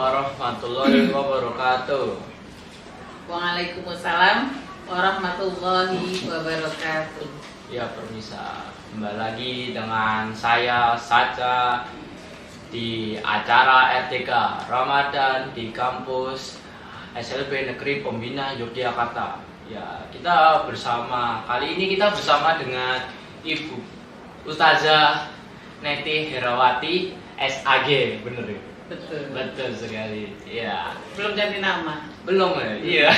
warahmatullahi wabarakatuh. Waalaikumsalam warahmatullahi wabarakatuh. Ya, permisa. Kembali lagi dengan saya Saca di acara RTK Ramadan di kampus SLB Negeri Pembina Yogyakarta. Ya, kali ini kita bersama dengan Ibu Ustazah Neti Herawati SAG, bener ya? Betul sekali. Ya. Belum ganti nama. Belum ya? Iya.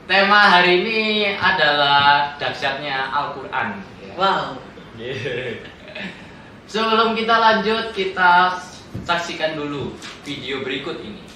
Tema hari ini adalah dahsyatnya Al-Quran. Wow. Sebelum kita lanjut, kita saksikan dulu video berikut ini.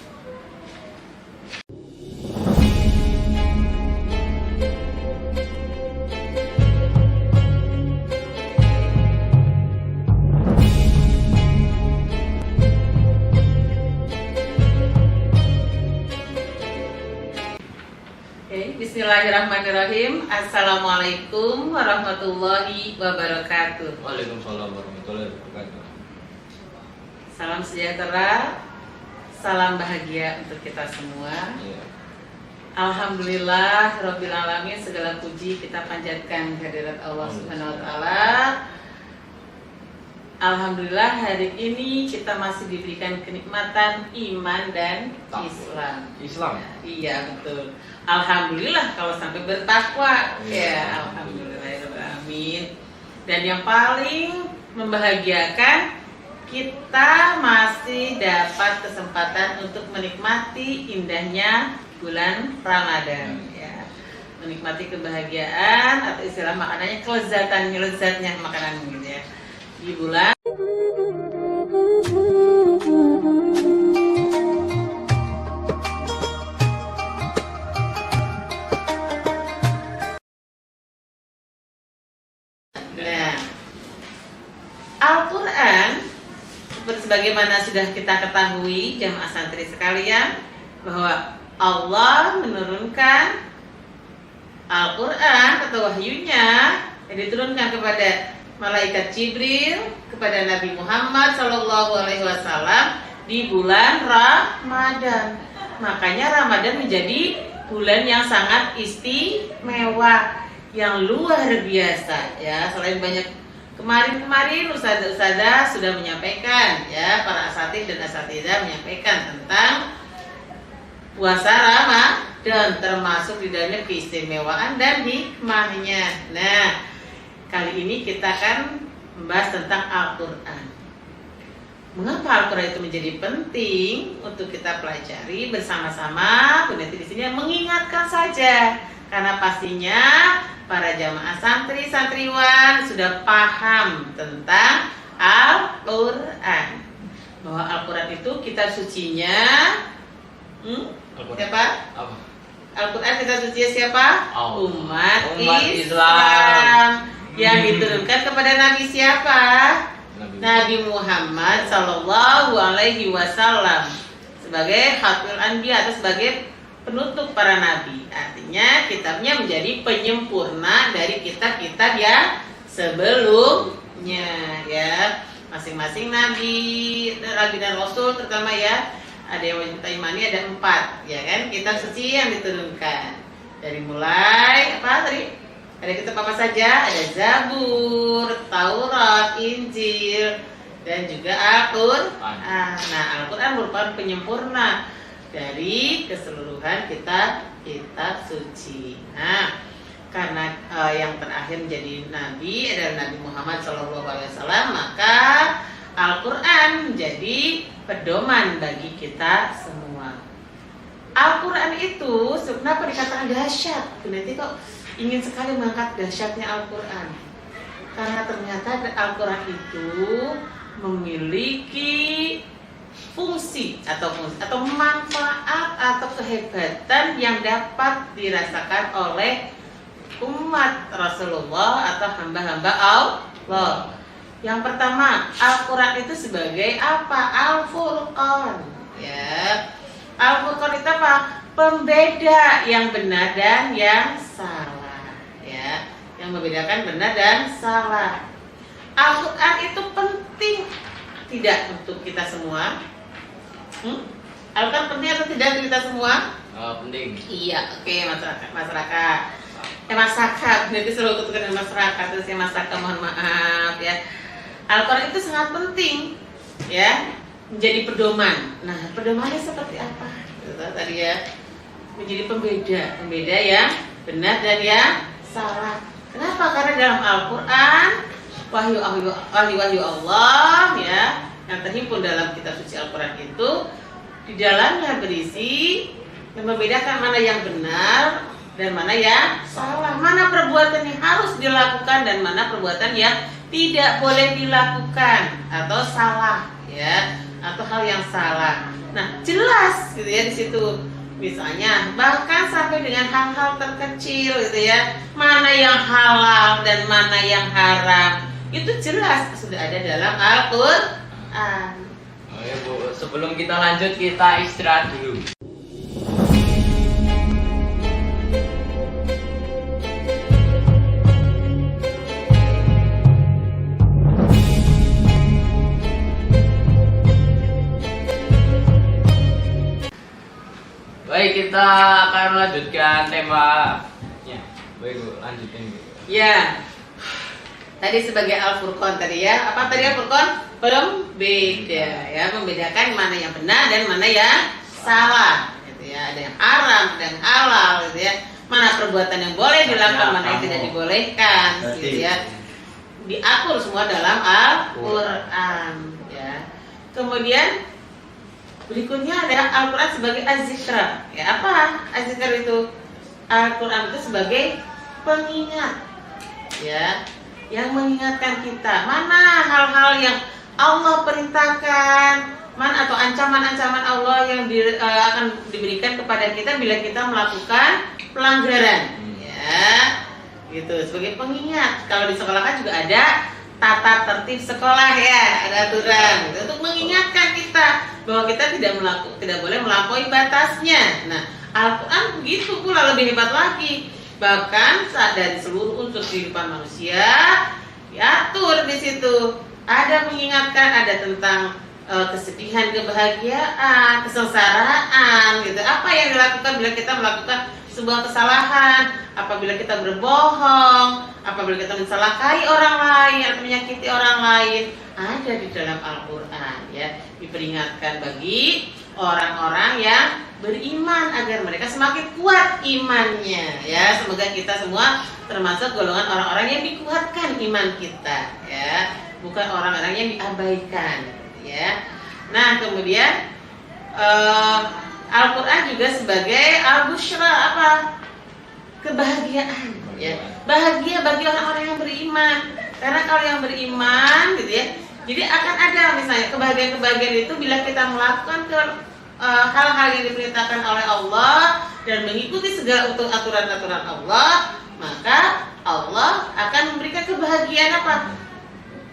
Bismillahirrahmanirrahim. Assalamualaikum warahmatullahi wabarakatuh. Waalaikumsalam warahmatullahi wabarakatuh. Salam sejahtera, salam bahagia untuk kita semua. Ya. Alhamdulillah Rabbil Alamin, segala puji kita panjatkan kehadirat Allah Subhanahu wa Ta'ala. Alhamdulillah hari ini kita masih diberikan kenikmatan iman dan Islam. Iya, betul. Alhamdulillah kalau sampai bertakwa. Ya, alhamdulillahirobbilalamin. Dan yang paling membahagiakan, kita masih dapat kesempatan untuk menikmati indahnya bulan Ramadan. Ya, menikmati kebahagiaan atau istilah makanannya kelezatnya makanan gitu ya. Di bulan Al-Quran, sebagaimana sudah kita ketahui jamaah santri sekalian, bahwa Allah menurunkan Al-Quran atau wahyunya yang diturunkan kepada malaikat Jibril kepada Nabi Muhammad SAW di bulan Ramadan. Makanya Ramadan menjadi bulan yang sangat istimewa, yang luar biasa ya. Selain banyak kemarin ustazah sudah menyampaikan ya, para asatid dan asatidah menyampaikan tentang puasa Ramadan, termasuk di dalamnya keistimewaan dan hikmahnya. Nah, kali ini kita akan membahas tentang Al-Quran. Mengapa Al-Quran itu menjadi penting untuk kita pelajari bersama-sama? Bu Neti di sini mengingatkan saja, karena pastinya para jamaah santri santriwan sudah paham tentang Al-Quran, bahwa Al-Quran itu kitab sucinya siapa? Al-Quran kitab sucinya siapa? Umat Islam. Yang diturunkan kepada Nabi siapa? Nabi Muhammad Sallallahu Alaihi Wasallam sebagai khatmul anbiya atau sebagai penutup para nabi. Artinya kitabnya menjadi penyempurna dari kitab-kitab yang sebelumnya ya. Masing-masing nabi dan rasul terutama ya, ada yang wajib kita imani, ada 4 ya kan, kitab suci yang diturunkan. Dari mulai apa tadi? Ada kitab apa saja? Ada Zabur, Taurat, Injil, dan juga Al-Quran. Nah, Al-Quran merupakan penyempurna dari keseluruhan kitab suci. Nah, karena yang terakhir menjadi nabi adalah Nabi Muhammad SAW, maka Al-Quran menjadi pedoman bagi kita semua. Al-Quran itu kenapa dikatakan dahsyat? Nanti kok ingin sekali mengangkat dahsyatnya Al-Quran, karena ternyata Al-Quran itu memiliki fungsi atau manfaat atau kehebatan yang dapat dirasakan oleh umat Rasulullah atau hamba-hamba Allah. Yang pertama, Al-Quran itu sebagai apa? Al-Furqan ya. Al-Furqan itu apa? Pembeda yang benar dan yang salah ya, yang membedakan benar dan salah. Al-Quran itu penting tidak untuk kita semua? Al-Quran penting atau tidak untuk kita semua? Penting. Iya, oke, masyarakat. Masyarakat, nanti selalu kutukan dengan masyarakat, terus ya masyarakat, mohon maaf ya. Al-Quran itu sangat penting, ya, menjadi pedoman. Nah, pedomannya seperti apa? Gitu, tadi ya, menjadi pembeda yang benar dan yang salah. Kenapa? Karena dalam Al-Quran wahyu Allah ya, yang terhimpun dalam kitab suci Al-Quran itu di dalamnya berisi yang membedakan mana yang benar dan mana yang salah, mana perbuatan yang harus dilakukan dan mana perbuatan yang tidak boleh dilakukan atau salah ya, atau hal yang salah. Nah, jelas gitu ya di situ. Misalnya bahkan sampai dengan hal-hal terkecil gitu ya, mana yang halal dan mana yang haram, itu jelas sudah ada dalam Al-Quran. Oh ya Bu, sebelum kita lanjut kita istirahat dulu. Baik, kita akan melanjutkan temanya. Baik Bu, lanjutin Bu. Ya, tadi sebagai Al-Furqan tadi ya, apa tadi Al-Furqan? Pembeda ya, membedakan mana yang benar dan mana yang salah gitu ya. Ada yang haram, ada yang halal gitu ya. Mana perbuatan yang boleh dilakukan, mana yang tidak dibolehkan gitu ya. Diatur semua dalam Al-Quran ya. Kemudian berikutnya ada Al-Quran sebagai az-zikra. Ya, apa az-zikra itu? Al-Quran itu sebagai pengingat ya, yang mengingatkan kita mana hal-hal yang Allah perintahkan, mana atau ancaman-ancaman Allah yang akan diberikan kepada kita bila kita melakukan pelanggaran ya. Gitu, sebagai pengingat. Kalau di sekolah kan juga ada tata tertib sekolah ya, ada aturan gitu, untuk mengingatkan kita bahwa kita tidak boleh melampaui batasnya. Nah, Al-Quran begitu pula, lebih hebat lagi. Bahkan saat dari seluruh unsur kehidupan manusia diatur di situ. Ada mengingatkan, ada tentang kesedihan, kebahagiaan, kesengsaraan gitu. Apa yang dilakukan bila kita melakukan sebuah kesalahan, apabila kita berbohong, apabila kita mencelakai orang lain atau menyakiti orang lain, ada di dalam Al-Quran ya, diperingatkan bagi orang-orang yang beriman agar mereka semakin kuat imannya ya. Semoga kita semua termasuk golongan orang-orang yang dikuatkan iman kita ya, bukan orang-orang yang diabaikan ya. Nah, kemudian Al-Quran juga sebagai al-busyra, apa? Kebahagiaan ya. Bahagia bagi orang-orang yang beriman. Karena kalau yang beriman gitu ya, jadi akan ada misalnya kebahagiaan-kebahagiaan itu bila kita melakukan hal-hal yang diperintahkan oleh Allah dan mengikuti segala aturan-aturan Allah, maka Allah akan memberikan kebahagiaan apa?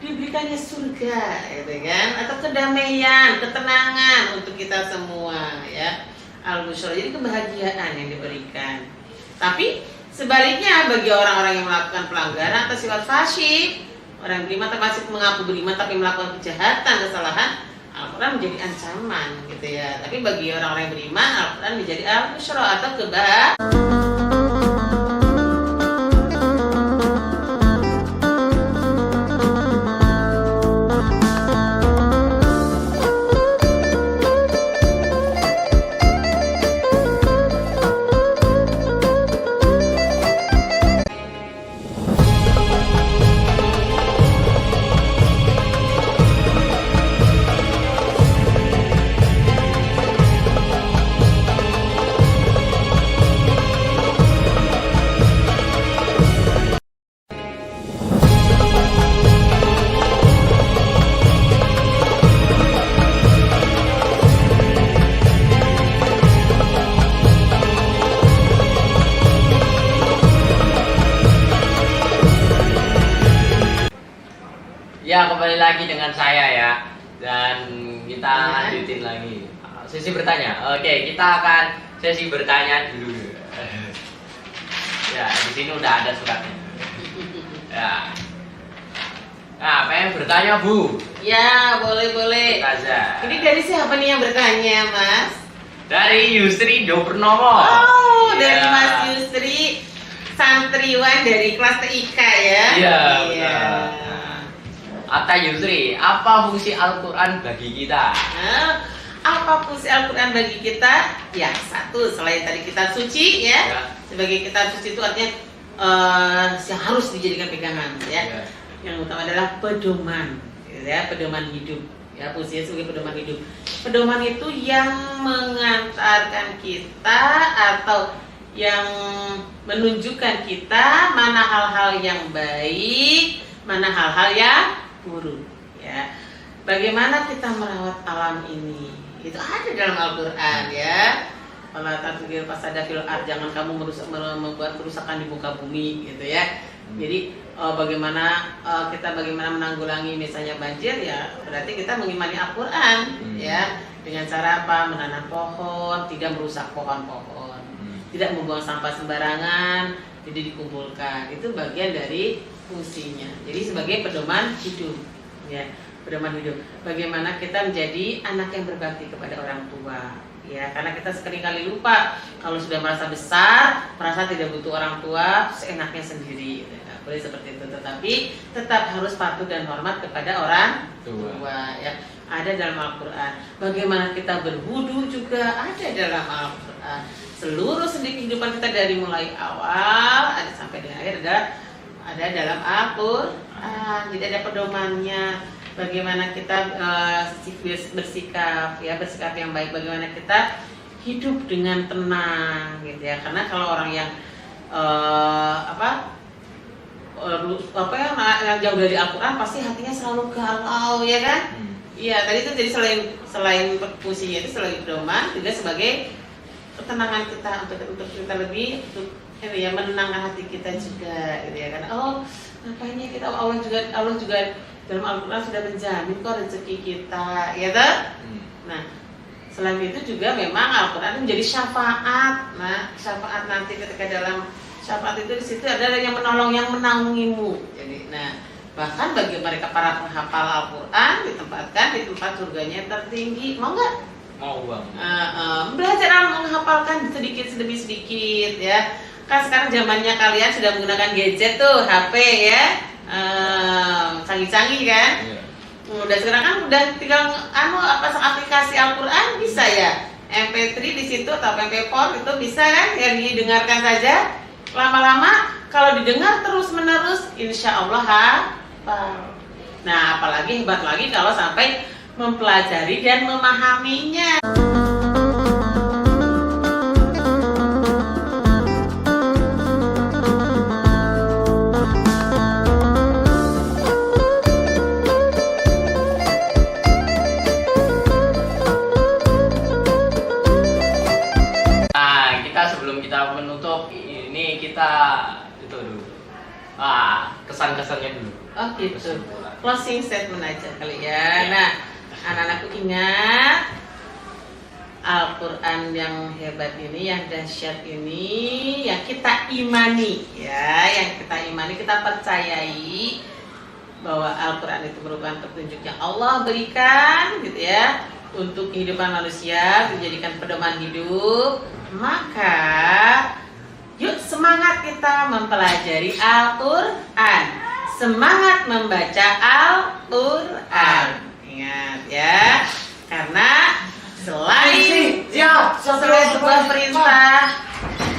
Diberikannya surga, gitu kan? Atau kedamaian, ketenangan untuk kita semua, ya. Al-Busyra, jadi kebahagiaan yang diberikan. Tapi sebaliknya bagi orang-orang yang melakukan pelanggaran atau sifat fasyik, orang beriman termasuk mengaku beriman tapi melakukan kejahatan, kesalahan, Al-Quran menjadi ancaman, gitu ya. Tapi bagi orang-orang yang beriman, Al-Quran menjadi Al-Busyra atau kebahagiaan. Ya, kembali lagi dengan saya ya. Dan kita lanjutin lagi sesi bertanya. Oke, kita akan sesi bertanya dulu. Ya, di sini udah ada suratnya. Ya. Nah, pengen bertanya Bu. Ya, boleh. Ustazah. Ini dari siapa nih yang bertanya, Mas? Dari Yusri Dopernomo. Oh, dari Iya. Mas Yusri, santriwan dari kelas TIK ya? Iya, Iya. benar. Atta Yusri, apa fungsi Al-Quran bagi kita? Nah, apa fungsi Al-Quran bagi kita? Ya, satu, selain tadi kitab suci ya, Ya. sebagai kitab suci itu artinya yang harus dijadikan pegangan ya. Ya. Yang utama adalah pedoman, ya, pedoman hidup. Ya, fungsinya sebagai pedoman hidup. Pedoman itu yang mengantarkan kita atau yang menunjukkan kita mana hal-hal yang baik, mana hal-hal yang buruk. Ya, bagaimana kita merawat alam ini? Itu ada dalam Al-Quran ya. Wala tafsir fasada fil ard, jangan kamu membuat kerusakan di muka bumi gitu ya. Jadi bagaimana kita menanggulangi misalnya banjir ya, berarti kita mengimani Al-Quran ya, dengan cara apa? Menanam pohon, tidak merusak pohon-pohon, tidak membuang sampah sembarangan, jadi dikumpulkan. Itu bagian dari fungsinya. Jadi sebagai pedoman hidup ya, pedoman hidup. Bagaimana kita menjadi anak yang berbakti kepada orang tua. Ya, karena kita seringkali lupa kalau sudah merasa besar, merasa tidak butuh orang tua, seenaknya sendiri. Nah, boleh seperti itu, tetapi tetap harus patuh dan hormat kepada orang tua. Ya, ada dalam Al-Quran. Bagaimana kita berwudu juga ada dalam Al-Quran. Seluruh sendi kehidupan kita dari mulai awal ada sampai dengan akhir ada dalam Al-Quran. Jadi ada pedomannya. Bagaimana kita bersikap yang baik, bagaimana kita hidup dengan tenang gitu ya. Karena kalau orang yang yang jauh dari Al-Quran pasti hatinya selalu galau ya kan. Iya, tadi itu jadi selain fungsinya itu selain pedoman juga sebagai ketenangan kita untuk kita lebih menenangkan hati kita juga gitu ya kan. Makanya kita Allah juga dalam Al-Quran sudah menjamin kok rezeki kita, ya toh? Nah, selain itu juga memang Al-Quran menjadi syafaat. Nah, syafaat nanti ketika dalam syafaat itu di situ ada yang menolong, yang menanggungimu. Jadi, nah, bahkan bagi mereka para penghafal Al-Quran ditempatkan di tempat surganya yang tertinggi. Mau nggak? Mau bang. Belajar menghafalkan sedikit demi sedikit ya. Kan sekarang zamannya kalian sudah menggunakan gadget tuh, HP ya. Canggih-canggih kan? Udah sekarang kan udah tinggal pasang aplikasi Al-Quran bisa ya. MP3 di situ atau MP4 itu bisa kan? Yang didengarkan saja. Lama-lama kalau didengar terus-menerus, insya Allah hafal. Nah, apalagi hebat lagi kalau sampai mempelajari dan memahaminya. Kita itu dulu kesan-kesannya dulu. Oh gitu, closing statement aja kali ya. Nah, anak-anakku ingat Al-Quran yang hebat ini, yang dahsyat ini, yang kita imani ya, yang kita imani, kita percayai bahwa Al-Quran itu merupakan petunjuk yang Allah berikan gitu ya, untuk kehidupan manusia, dijadikan pedoman hidup. Maka yuk semangat kita mempelajari Al-Quran, semangat membaca Al-Quran. Ingat ya, karena selain sebuah perintah,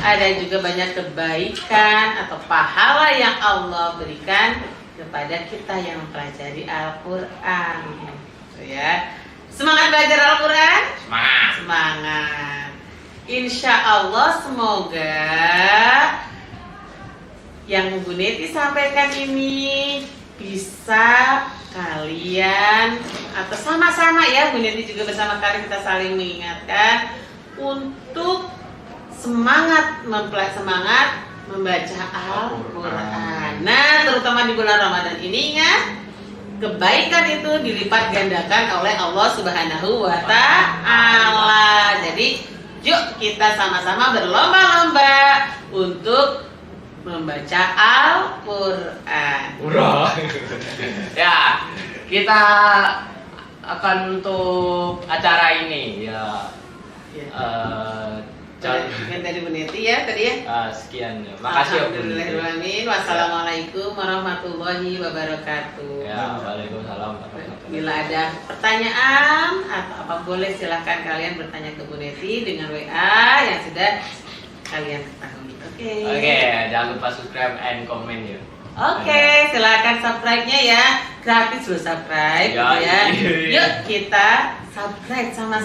ada juga banyak kebaikan atau pahala yang Allah berikan kepada kita yang mempelajari Al-Quran. Ya, semangat belajar Al-Quran. Semangat. Insya Allah semoga yang Bu Neti sampaikan ini bisa kalian atau sama-sama ya, Bu Neti juga bersama kalian kita saling mengingatkan untuk semangat membaca Al-Quran. Nah, terutama di bulan Ramadan ini ingat, kebaikan itu dilipat gandakan oleh Allah Subhanahu wa Ta'ala. Jadi yuk kita sama-sama berlomba-lomba untuk membaca Al-Quran. Murah. Ya, kita akan untuk acara ini ya. Ya. Jangan Dari Bu Neti ya tadi ya. sekian ya. Makasih ya Bu. Alhamdulillahirrahmanirrahim. Wassalamualaikum warahmatullahi wabarakatuh. Ya, waalaikumsalam warahmatullahi Bila ada pertanyaan atau apa boleh silahkan kalian bertanya ke Bu Neti dengan WA yang sudah kalian ketahui. Oke, jangan lupa subscribe and comment ya. Oke, silakan subscribe-nya ya. Gratis loh subscribe Ya, gitu ya. iya. Yuk kita subscribe sama